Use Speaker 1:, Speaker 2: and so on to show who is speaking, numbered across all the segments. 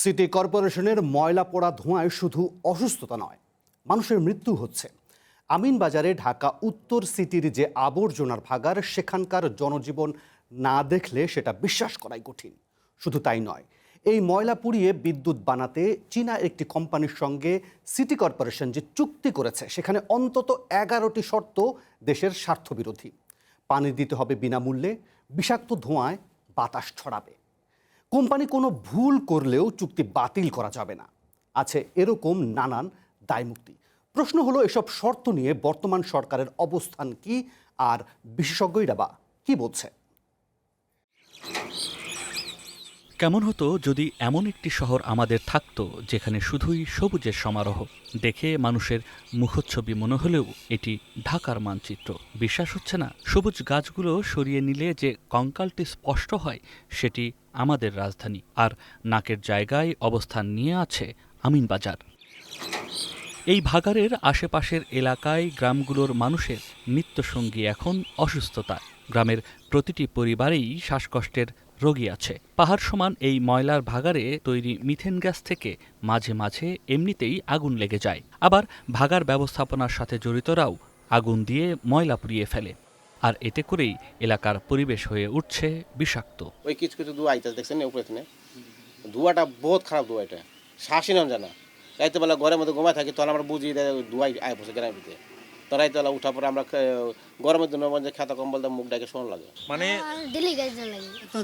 Speaker 1: City কর্পোরেশনের ময়লা পোড়া ধোঁয়ায় শুধু অসুস্থতা নয়, মানুষের মৃত্যু হচ্ছে। আমিনবাজারে ঢাকা উত্তর সিটির যে আবর্জনার ভাগার, সেখানকার জনজীবন না দেখলে সেটা বিশ্বাস করাই কঠিন। শুধু তাই নয়, এই ময়লা পুড়িয়ে বিদ্যুৎ বানাতে চীনা একটি কোম্পানির সঙ্গে সিটি কর্পোরেশন যে চুক্তি করেছে, সেখানে অন্তত 11টি শর্ত দেশের স্বার্থবিরোধী। পানি দিতে হবে বিনামূল্যে, বিষাক্ত ধোঁয়ায় বাতাস ছড়াবে। কোম্পানি কোনো ভুল করলেও চুক্তি বাতিল করা যাবে না। আছে এরকম নানান দায়মুক্তি। প্রশ্ন হলো, এসব শর্ত নিয়ে বর্তমান সরকারের অবস্থান কি, আর বিশেষজ্ঞরা বা কি বলছে?
Speaker 2: কেমন হতো যদি এমন একটি শহর আমাদের থাকতো যেখানে শুধুই সবুজের সমারোহ। দেখে মানুষের মুখচ্ছবি মনে হলেও এটি ঢাকার মানচিত্র। বিশ্বাস হচ্ছে না? সবুজ গাছগুলো সরিয়ে নিলে যে কঙ্কালটি স্পষ্ট হয়, সেটি আমাদের রাজধানী। আর নাকের জায়গায় অবস্থান নিয়ে আছে আমিনবাজার। এই ভাগাড়ের আশেপাশের এলাকায় গ্রামগুলোর মানুষের নিত্যসঙ্গী এখন অসুস্থতা। গ্রামের প্রতিটি পরিবারেই শ্বাসকষ্টের রোগী আছে। পাহাড় সমান এই ময়লার ভাগাড়ে তৈরি মিথেন গ্যাস থেকে মাঝে মাঝে এমনিতেই আগুন লেগে যায়। আবার ভাগাড় ব্যবস্থাপনার সাথে জড়িতরাও আগুন দিয়ে ময়লা পুড়িয়ে ফেলে। আর এতে করেই এলাকার পরিবেশ হয়ে উঠছে বিষাক্ত।
Speaker 3: ওই কিছু কিছু ধোঁয়া আইতে দেখছেন উপরে ধোঁয়াটা বহুত খারাপ ধোঁয়া, এটা শ্বাসই নেন জানা। রাইতে বেলা ঘরের মধ্যে ঘুমায় থাকি, তখন আমরা বুঝিয়ে দেয় ধোঁয়াই আয় বসে গ্রামের ভিতরে। তো রাইতে বেলা উঠার পরে আমরা গরমের জন্য খেতা কম্বল দিয়ে মুখ ডাকে শোনা লাগে।
Speaker 4: মানে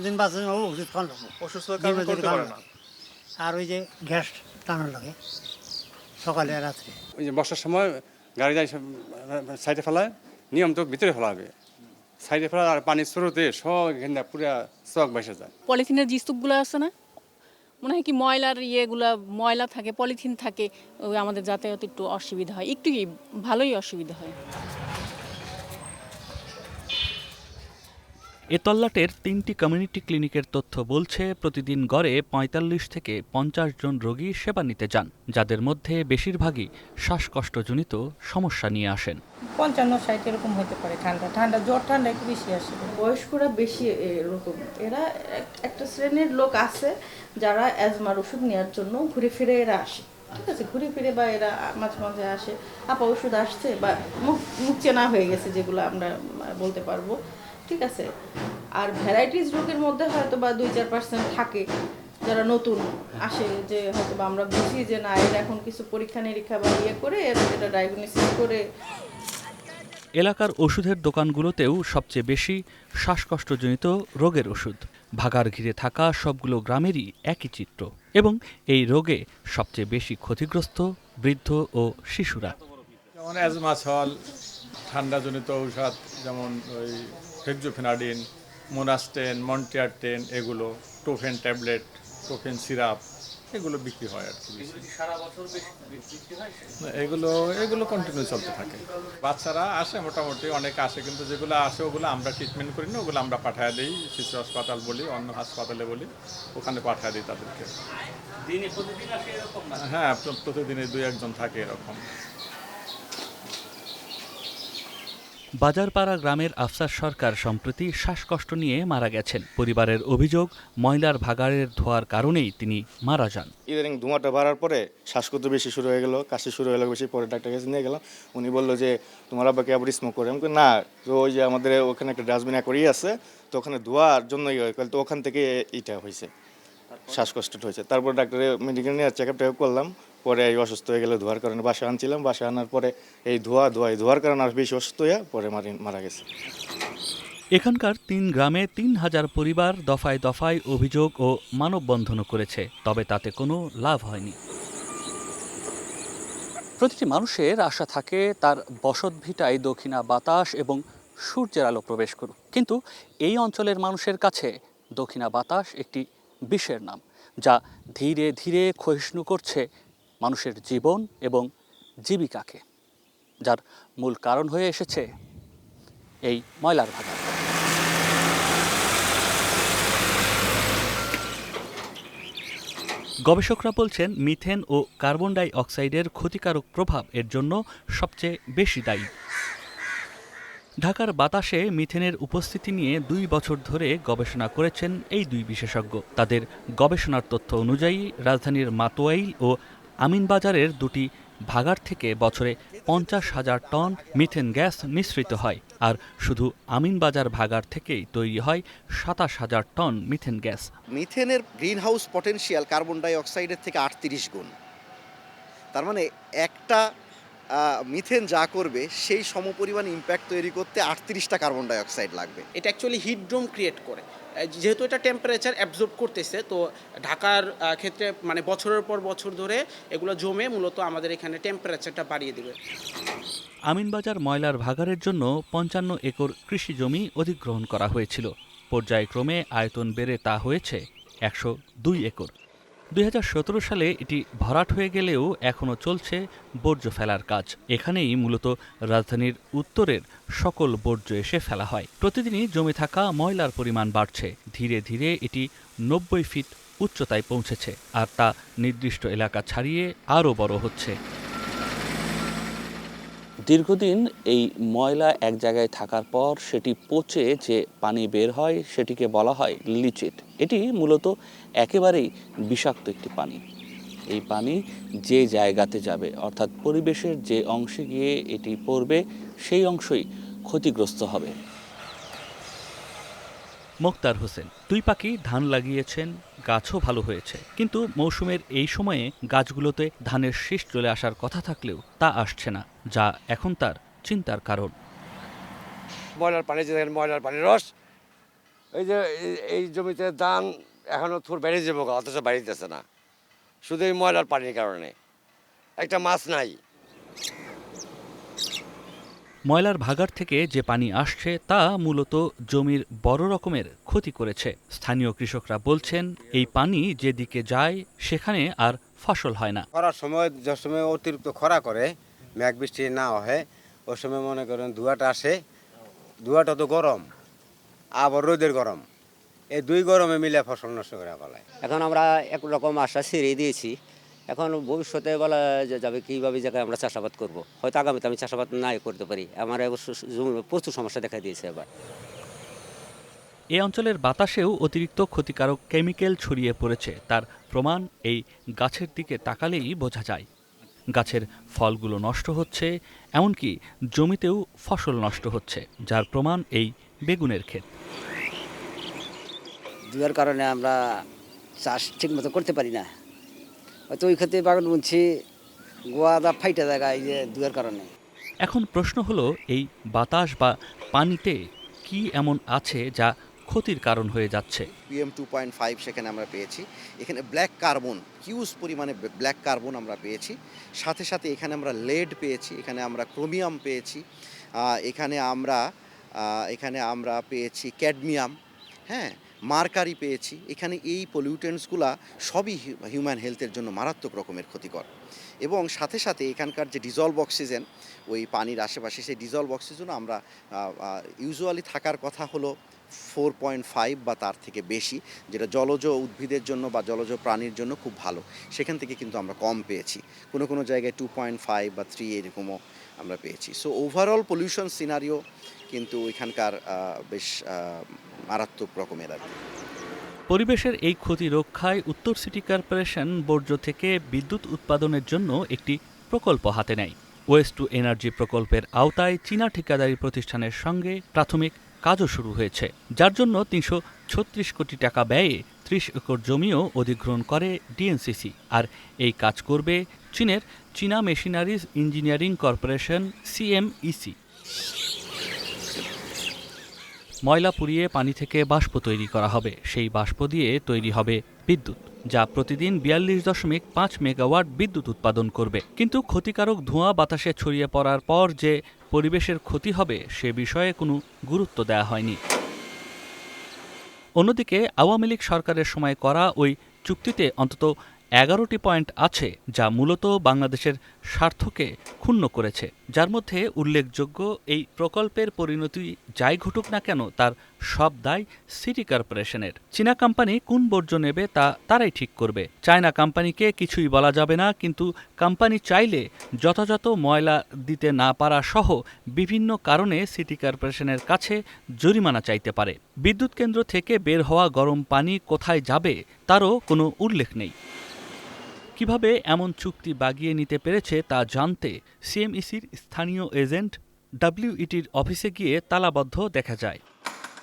Speaker 5: দিন বাঁচে ওষুধ খাওয়ান লাগবে,
Speaker 4: অসুস্থতার কারণে করতে পারে না।
Speaker 5: আর ওই যে গ্যাস টানার লাগে সকালে রাত্রে।
Speaker 6: ওই যে বর্ষার সময় গাড়ি যায় সাইডে ফেলায়, নিয়ম তো ভিতরে ফেলা হবে। সাইডে ফেলা আর পানির স্রোতে সব ঘেন্না পুরা চক ভেসে যায়।
Speaker 7: পলিথিনের যে স্তূপগুলো আছে না, মনে হয় কি ময়লার ইয়েগুলা ময়লা থাকে, পলিথিন থাকে, ওই আমাদের যাতায়াত একটু অসুবিধা হয়, একটু কি ভালোই অসুবিধা হয়।
Speaker 2: এ তল্লাটের 3টি কমিউনিটি ক্লিনিকের তথ্য বলছে, প্রতিদিন গড়ে 45 থেকে 50 জন রোগী সেবা নিতে যান, যাদের মধ্যে বেশিরভাগই শ্বাসকষ্টজনিত সমস্যা নিয়ে আসেন।
Speaker 8: 55-60 এরকম হতে পারে। ঠান্ডা জ্বর ঠান্ডা একটু বেশি আসে।
Speaker 9: বয়স্করা বেশি এরকম, এরা একটা শ্রেণীর লোক আছে যারা অ্যাজমার ওষুধ নেওয়ার জন্য ঘুরে ফিরে এরা আসে। ঠিক আছে, ঘুরে ফিরে বা এরা মাঝে মাঝে আসে, আপা ওষুধ আসছে বা মুখ চেনা হয়ে গেছে, যেগুলো আমরা বলতে পারবো। ঠিক আছে, আর ভ্যারাইটিস রোগের মধ্যে হয়তো বা 2-4% থাকে যারা নতুন আসে, যে হয়তো বা আমরা বুঝি যে না, এর এখন কিছু পরীক্ষা নিরীক্ষা বা ইয়ে করে এটা ডায়াগনোসিস করে।
Speaker 2: এলাকার ওষুধের দোকানগুলোতেও সবচেয়ে বেশি শ্বাসকষ্টজনিত রোগের ওষুধ। ভাগাড় ঘিরে থাকা সবগুলো গ্রামেরই একই চিত্র, এবং এই রোগে সবচেয়ে বেশি ক্ষতিগ্রস্ত বৃদ্ধ ও শিশুরা।
Speaker 4: যেমন অ্যাজমা ছল, ঠান্ডাজনিত ঔষধ যেমন ওই হেক্সোফেনাডিন, মোনাস্টেন, মন্টিয়ারটেন, এগুলো টোফেন ট্যাবলেট, টোফেন সিরাপ, এগুলো বিক্রি হয় আর কি। এগুলো কন্টিনিউ চলতে থাকে। বাচ্চারা আসে, মোটামুটি অনেক আসে, কিন্তু যেগুলো আসে ওগুলো আমরা ট্রিটমেন্ট করি না, ওগুলো আমরা পাঠিয়ে দিই শিশু হাসপাতাল বলি, অন্য হাসপাতালে বলি, ওখানে পাঠিয়ে দিই তাদেরকে। হ্যাঁ, প্রতিদিনে 2-1 জন থাকে এরকম।
Speaker 2: বাজারপাড়া গ্রামের আফসার সরকার সম্প্রতি শ্বাসকষ্ট নিয়ে মারা গেছেন। পরিবারের অভিযোগ, ময়লার ভাগাড়ের ধোয়ার কারণেই তিনি মারা যান।
Speaker 10: ইদানিং ধোঁয়াটা বাড়ার পরে শ্বাসকষ্ট বেশি শুরু হয়ে গেল, কাশি শুরু হয়ে গেল বেশি। পরে ডাক্তার কাছে নিয়ে গেলাম, উনি বললো যে তোমার আব্বাকে আবার স্মোক করে। আমি না, তো ওই যে আমাদের ওখানে একটা ডাস্টবিন করেই আছে, তো ওখানে ধোয়ার জন্যই হয়, তো ওখান থেকে এইটা হয়েছে, শ্বাসকষ্টটা হয়েছে। তারপর ডাক্তারে মেডিকেল নিয়ে চেক আপ করলাম, পরে এই অসুস্থ হয়ে গেলে ধোয়ার কারণে বাসায় আনছিলাম। বাসায় আনার পরে এই ধোয়ার কারণে আর বেশি অসুস্থ হয়ে পরে মারা গেছে।
Speaker 2: এখানকার 3 গ্রামে 3000 পরিবার দফায় দফায় অভিযোগ ও মানববন্ধনও করেছে, তবে তাতে কোনো লাভ হয়নি। প্রতিটি মানুষের আশা থাকে তার বসতভিটায় দক্ষিণা বাতাস এবং সূর্যের আলো প্রবেশ করুক, কিন্তু এই অঞ্চলের মানুষের কাছে দক্ষিণা বাতাস একটি বিষের নাম, যা ধীরে ধীরে ক্ষয়িষ্ণু করছে মানুষের জীবন এবং জীবিকাকে, যার মূল কারণ হয়ে এসেছে এই ময়লার ভাগাড়। গবেষকরা বলছেন, মিথেন ও কার্বন ডাই অক্সাইডের ক্ষতিকারক প্রভাব এর জন্য সবচেয়ে বেশি দায়ী। ঢাকার বাতাসে মিথেনের উপস্থিতি নিয়ে 2 বছর ধরে গবেষণা করেছেন এই দুই বিশেষজ্ঞ। তাদের গবেষণার তথ্য অনুযায়ী রাজধানীর মাতোয়াইল ও আমিনবাজারের দুটি ভাগাড় থেকে বছরে 50,000 টন মিথেন গ্যাস নিঃসৃত হয়, আর শুধু আমিনবাজার ভাগাড় থেকেই তৈরি হয় 27,000 টন মিথেন গ্যাস।
Speaker 11: মিথেনের গ্রিনহাউস পটেনশিয়াল কার্বন ডাই অক্সাইডের থেকে 38 গুণ। তার মানে একটা মিথেন যা করবে সেই সমপরিমাণ ইম্প্যাক্ট তৈরি করতে 38টা কার্বন ডাই অক্সাইড লাগবে।
Speaker 12: এটা অ্যাকচুয়ালি হিট ডোম ক্রিয়েট করে, যেহেতু এটা টেম্পারেচার অ্যাবজর্ব করতেছে, তো ঢাকার ক্ষেত্রে মানে বছরের পর বছর ধরে এগুলো জমে মূলত আমাদের এখানে টেম্পারেচারটা বাড়িয়ে দেবে।
Speaker 2: আমিনবাজার ময়লার ভাগাড়ের জন্য 55 একর কৃষি জমি অধিগ্রহণ করা হয়েছিল। পর্যায়ক্রমে আয়তন বেড়ে তা হয়েছে 102 একর। 2017 সালে এটি ভরাট হয়ে গেলেও এখনও চলছে বর্জ্য ফেলার কাজ। এখানেই মূলত রাজধানীর উত্তরের সকল বর্জ্য এসে ফেলা হয়। প্রতিদিনই জমে থাকা ময়লার পরিমাণ বাড়ছে। ধীরে ধীরে এটি 90 ফিট উচ্চতায় পৌঁছেছে, আর তা নির্দিষ্ট এলাকা ছাড়িয়ে আরও বড় হচ্ছে।
Speaker 13: দীর্ঘদিন এই ময়লা এক জায়গায় থাকার পর সেটি পচে যে পানি বের হয় সেটিকে বলা হয় লিচিট। এটি মূলত একেবারেই বিষাক্ত একটি পানি। এই পানি যে জায়গাতে যাবে, অর্থাৎ পরিবেশের যে অংশে গিয়ে এটি পড়বে, সেই অংশই ক্ষতিগ্রস্ত হবে।
Speaker 2: মোক্তার হোসেন 2 পাখি ধান লাগিয়েছেন, গাছও ভালো হয়েছে, কিন্তু মৌসুমের এই সময়ে গাছগুলোতে ধানের শীষ চলে আসার কথা থাকলেও তা আসছে না, যা এখন তার চিন্তার কারণ।
Speaker 14: ময়লার পানি, যে দেখেন ময়লার পানির রস, এই যে এই জমিতে ধান এখনও থোর বেড়ে যাবো, অথচ বাড়িতেছে না, শুধু এই ময়লার পানির কারণে। একটা মাছ নাই।
Speaker 2: ময়লার ভাগাড় থেকে যে পানি আসছে তা মূলত জমির বড় রকমের ক্ষতি করেছে। স্থানীয় কৃষকরা বলছেন, এই পানি যেদিকে যায় সেখানে আর ফসল হয় না।
Speaker 3: খরার সময় যে সময় অতিরিক্ত খরা করে, মেঘ বৃষ্টি না হয়, ওই সময় মনে করেন ধোঁয়াটা আসে। ধোঁয়াটা তো গরম, আবার রোদের গরম, এই দুই গরমে মিলে ফসল নষ্ট করে ফেলায়।
Speaker 15: এখন আমরা একরকম আশা ছেড়ে দিয়েছি। এখন ভবিষ্যতে বলা যাবে কীভাবে জায়গায় আমরা চাষাবাদ করব। হয়তো আগামীতে আমি চাষাবাদ নাই করতে পারি। আমার প্রচুর সমস্যা দেখা দিয়েছে এবার।
Speaker 2: এ অঞ্চলের বাতাসেও অতিরিক্ত ক্ষতিকারক কেমিক্যাল ছড়িয়ে পড়েছে। তার প্রমাণ এই গাছের দিকে তাকালেই বোঝা যায়। গাছের ফলগুলো নষ্ট হচ্ছে, এমনকি জমিতেও ফসল নষ্ট হচ্ছে, যার প্রমাণ এই বেগুনের ক্ষেত।
Speaker 15: ধুয়ার কারণে আমরা চাষ ঠিকমতো করতে পারি না। হয়তো ওই ক্ষেত্রে বাগান বুনছি, গোয়াদা ফাইটা জায়গায় যে ধুয়ার কারণে।
Speaker 2: এখন প্রশ্ন হলো, এই বাতাস বা পানিতে কি এমন আছে যা ক্ষতির কারণ হয়ে যাচ্ছে?
Speaker 11: PM 2.5 সেখানে আমরা পেয়েছি। এখানে ব্ল্যাক কার্বন, হিউজ পরিমাণে ব্ল্যাক কার্বন আমরা পেয়েছি। সাথে সাথে এখানে আমরা লেড পেয়েছি, এখানে আমরা ক্রোমিয়াম পেয়েছি, এখানে আমরা পেয়েছি ক্যাডমিয়াম, হ্যাঁ, মার্কারি পেয়েছি। এখানে এই পলিউটেন্টসগুলা সবই হিউম্যান হেলথের জন্য মারাত্মক রকমের ক্ষতিকর। এবং সাথে সাথে এখানকার যে ডিজলভ অক্সিজেন ওই পানির আশেপাশে, সেই ডিজলভ অক্সিজেনও আমরা ইউজুয়ালি থাকার কথা হলো 4.5 বা তার থেকে বেশি, যেটা জলজ উদ্ভিদের জন্য বা জলজ প্রাণীর জন্য খুব ভালো। সেখান থেকে কিন্তু আমরা কম পেয়েছি, কোনো কোনো জায়গায় 2.5 বা 3 এরকমও আমরা পেয়েছি। সো ওভারঅল পলিউশন সিনারিও কিন্তু এখানকার বেশ মারাত্মক রকমের আর কি।
Speaker 2: পরিবেশের এই ক্ষতি রক্ষায় উত্তর সিটি কর্পোরেশন বর্জ্য থেকে বিদ্যুৎ উৎপাদনের জন্য একটি প্রকল্প হাতে নেয়। ওয়েস্ট টু এনার্জি প্রকল্পের আওতায় চীনা ঠিকাদারি প্রতিষ্ঠানের সঙ্গে প্রাথমিক কাজও শুরু হয়েছে, যার জন্য 336 কোটি টাকা ব্যয়ে 30 একর জমিও অধিগ্রহণ করে ডিএনসিসি। আর এই কাজ করবে চীনের চীনা মেশিনারিজ ইঞ্জিনিয়ারিং কর্পোরেশন CMEC। ময়লা পুড়িয়ে পানি থেকে বাষ্প তৈরি করা হবে। সেই বাষ্প দিয়ে তৈরি হবে বিদ্যুৎ, যা প্রতিদিন 42.5 মেগাওয়াট বিদ্যুৎ উৎপাদন করবে। কিন্তু ক্ষতিকারক ধোঁয়া বাতাসে ছড়িয়ে পড়ার পর যে পরিবেশের ক্ষতি হবে সে বিষয়ে কোনো গুরুত্ব দেওয়া হয়নি। অন্যদিকে আওয়ামী লীগ সরকারের সময় করা ওই চুক্তিতে অন্তত 11টি পয়েন্ট আছে যা মূলত বাংলাদেশের স্বার্থকে ক্ষুণ্ণ করেছে, যার মধ্যে উল্লেখযোগ্য এই প্রকল্পের পরিণতি যাই ঘটুক না কেন তার সব দায় সিটি কর্পোরেশনের। চীনা কোম্পানি কোন বর্জ্য নেবে তা তারাই ঠিক করবে। চায়না কোম্পানিকে কিছুই বলা যাবে না, কিন্তু কোম্পানি চাইলে যথাযথ ময়লা দিতে না পারা সহ বিভিন্ন কারণে সিটি কর্পোরেশনের কাছে জরিমানা চাইতে পারে। বিদ্যুৎ কেন্দ্র থেকে বের হওয়া গরম পানি কোথায় যাবে তারও কোনো উল্লেখ নেই। কিভাবে এমন চুক্তি বাগিয়ে নিতে পেরেছে তা জানতে সিএমইসির স্থানীয় এজেন্ট ডব্লিউইটির অফিসে গিয়ে তালাবদ্ধ দেখা যায়।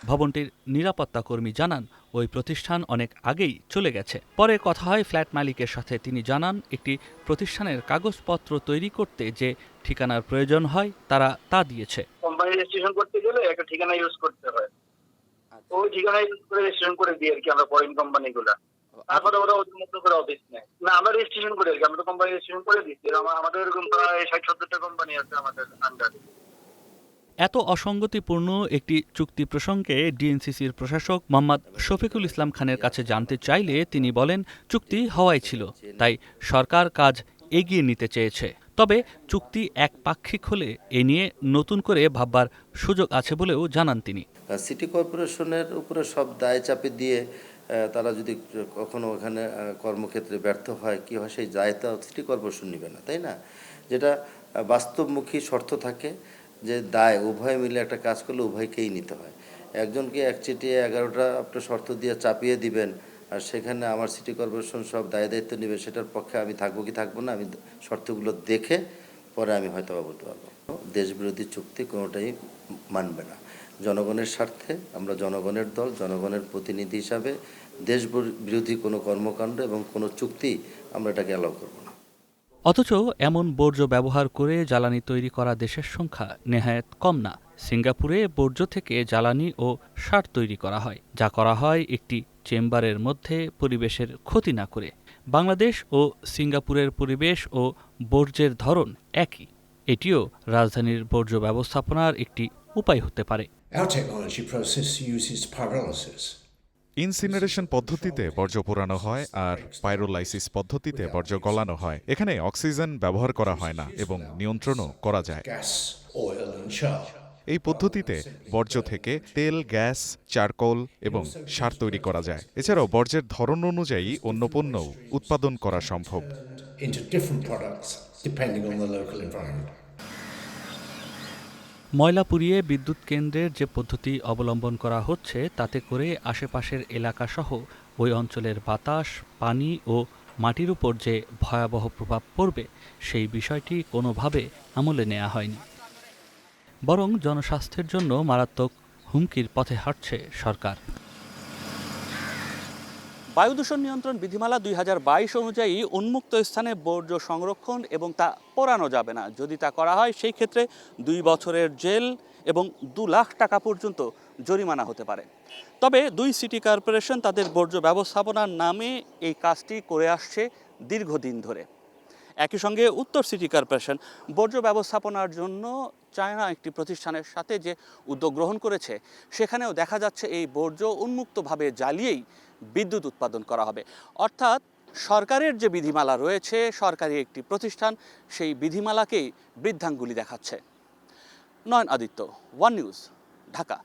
Speaker 2: ভবনটির নিরাপত্তা কর্মী জানান ওই প্রতিষ্ঠান অনেক আগেই চলে গেছে। পরে কথা হয় ফ্ল্যাট মালিকের সাথে। তিনি জানান একটি প্রতিষ্ঠানের কাগজপত্র তৈরি করতে যে ঠিকানার প্রয়োজন হয় তারা তা দিয়েছে।
Speaker 16: কোম্পানি রেজিস্ট্রেশন করতে গেলে একটা ঠিকানা ইউজ করতে হয়, তো ওই ঠিকানা ইউজ করে রেজিস্ট্রেশন করে দিই আর কি আমরা ফরেন কোম্পানিগুলো। তারপরে ওরা ওদের মতো করে অফিস নেয় না, আমরা রেজিস্ট্রেশন করে আর কি, আমরা তো কোম্পানি রেজিস্ট্রেশন করে দিচ্ছি। আমাদের এরকম প্রায় 60-70টা কোম্পানি আছে আমাদের আন্ডারে।
Speaker 2: এত অসঙ্গতিপূর্ণ একটি চুক্তি প্রসঙ্গে ডিএনসিসির প্রশাসক মোহাম্মদ শফিকুল ইসলাম খানের কাছে জানতে চাইলে তিনি বলেন, চুক্তি হওয়াই ছিল, তাই সরকার কাজ এগিয়ে নিতে চেয়েছে। তবে চুক্তি একপাক্ষিক হলে এ নিয়ে নতুন করে ভাববার সুযোগ আছে বলেও জানান তিনি।
Speaker 17: সিটি কর্পোরেশনের উপরে সব দায় চাপে দিয়ে তারা যদি কখনো ওখানে কর্মক্ষেত্রে ব্যর্থ হয়, কী হয় সেই দায়টা সিটি কর্পোরেশন নেবে না, তাই না? যেটা বাস্তবমুখী শর্ত থাকে যে দায় উভয় মিলে একটা কাজ করলে উভয়কেই নিতে হয়। একজনকে একচেটিয়া 11টা আপনার শর্ত দিয়ে চাপিয়ে দিবেন আর সেখানে আমার সিটি কর্পোরেশন সব দায় দায়িত্ব নেবে, সেটার পক্ষে আমি থাকবো কি থাকবো না, আমি শর্তগুলো দেখে পরে আমি হয়তো বলতে পারবো। দেশবিরোধী চুক্তি কোনোটাই মানবে না। জনগণের স্বার্থে আমরা জনগণের দল, জনগণের প্রতিনিধি হিসাবে দেশ বিরোধী কোনো কর্মকাণ্ড এবং কোনো চুক্তি আমরা এটাকে অ্যালাউ করব না।
Speaker 2: অথচ এমন বর্জ্য ব্যবহার করে জ্বালানি তৈরি করা দেশের সংখ্যা নেহায়েত কম না। সিঙ্গাপুরে বর্জ্য থেকে জ্বালানি ও সার তৈরি করা হয়, যা করা হয় একটি চেম্বারের মধ্যে পরিবেশের ক্ষতি না করে। বাংলাদেশ ও সিঙ্গাপুরের পরিবেশ ও বর্জ্যের ধরন একই। এটিও রাজধানীর বর্জ্য ব্যবস্থাপনার একটি উপায় হতে পারে।
Speaker 18: ইনসিনারেশন পদ্ধতিতে বর্জ্য পোড়ানো হয় আর পাইরোলাইসিস পদ্ধতিতে বর্জ্য গলানো হয়। এখানে অক্সিজেন ব্যবহার করা হয় না এবং নিয়ন্ত্রণও করা যায়। এই পদ্ধতিতে বর্জ্য থেকে তেল, গ্যাস, চারকোল এবং সার তৈরি করা যায়। এছাড়াও বর্জ্যের ধরন অনুযায়ী অন্য পণ্যও উৎপাদন করা সম্ভব।
Speaker 2: ময়লা পুড়িয়ে বিদ্যুৎ কেন্দ্রের যে পদ্ধতি অবলম্বন করা হচ্ছে তাতে করে আশেপাশের এলাকাসহ ওই অঞ্চলের বাতাস, পানি ও মাটির উপর যে ভয়াবহ প্রভাব পড়বে সেই বিষয়টি কোনোভাবে আমলে নেওয়া হয়নি। বরং জনস্বাস্থ্যের জন্য মারাত্মক হুমকির পথে হাঁটছে সরকার।
Speaker 13: বায়ু দূষণ নিয়ন্ত্রণ বিধিমালা 2022 অনুযায়ী উন্মুক্ত স্থানে বর্জ্য সংরক্ষণ এবং তা পোড়ানো যাবে না। যদি তা করা হয় সেই ক্ষেত্রে 2 বছরের জেল এবং 2 লাখ টাকা পর্যন্ত জরিমানা হতে পারে। তবে 2 সিটি কর্পোরেশন তাদের বর্জ্য ব্যবস্থাপনার নামে এই কাজটি করে আসছে দীর্ঘদিন ধরে। একই সঙ্গে উত্তর সিটি কর্পোরেশন বর্জ্য ব্যবস্থাপনার জন্য চায়না একটি প্রতিষ্ঠানের সাথে যে উদ্যোগ গ্রহণ করেছে, সেখানেও দেখা যাচ্ছে এই বর্জ্য উন্মুক্তভাবে জ্বালিয়েই বিদ্যুৎ উৎপাদন করা হবে। অর্থাৎ সরকারের যে বিধিমালা রয়েছে, সরকারি একটি প্রতিষ্ঠান সেই বিধিমালাকেই বৃদ্ধাঙ্গুলি দেখাচ্ছে। নয়ন আদিত্য, ওয়ান নিউজ, ঢাকা।